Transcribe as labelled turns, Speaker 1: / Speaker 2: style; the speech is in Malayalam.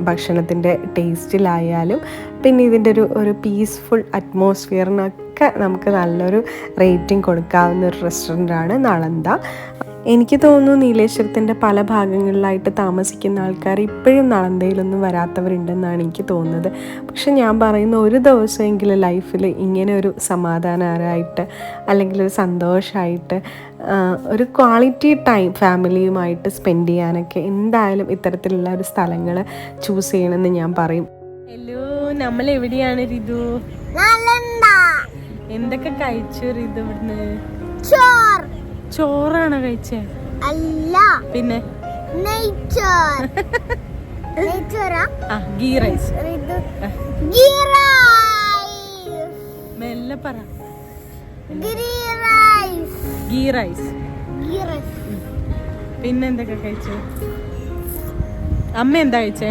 Speaker 1: ഭക്ഷണത്തിൻ്റെ ടേസ്റ്റിലായാലും പിന്നെ ഇതിൻ്റെ ഒരു പീസ്ഫുൾ അറ്റ്മോസ്ഫിയറിനൊക്കെ നമുക്ക് നല്ലൊരു റേറ്റിംഗ് കൊടുക്കാവുന്ന ഒരു റെസ്റ്റോറൻ്റാണ് നളന്ദ. എനിക്ക് തോന്നുന്നു നീലേശ്വരത്തിൻ്റെ പല ഭാഗങ്ങളിലായിട്ട് താമസിക്കുന്ന ആൾക്കാർ ഇപ്പോഴും നളന്ദയിലൊന്നും വരാത്തവരുണ്ടെന്നാണ് എനിക്ക് തോന്നുന്നത്. പക്ഷെ ഞാൻ പറയുന്ന ഒരു ദിവസമെങ്കിലും ലൈഫിൽ ഇങ്ങനെ ഒരു സമാധാനമായിട്ട് അല്ലെങ്കിൽ ഒരു സന്തോഷമായിട്ട് ഒരു ക്വാളിറ്റി ടൈം ഫാമിലിയുമായിട്ട് സ്പെൻഡ് ചെയ്യാനൊക്കെ എന്തായാലും ഇത്തരത്തിലുള്ള ഒരു സ്ഥലങ്ങൾ ചൂസ് ചെയ്യണമെന്ന് ഞാൻ പറയും. ഹലോ, നമ്മൾ എവിടെയാണ് ഋതു? എന്തൊക്കെ കഴിച്ചു ഋതു ഇവിടുന്ന്? ചോറാണോ കഴിച്ചേ?
Speaker 2: അല്ല,
Speaker 1: പിന്നെ ഗീ റൈസ്. മെല്ലെ പറ. ഗീ റൈസ്. പിന്നെ എന്തൊക്കെ കഴിച്ചു? അമ്മ എന്താ കഴിച്ചേ?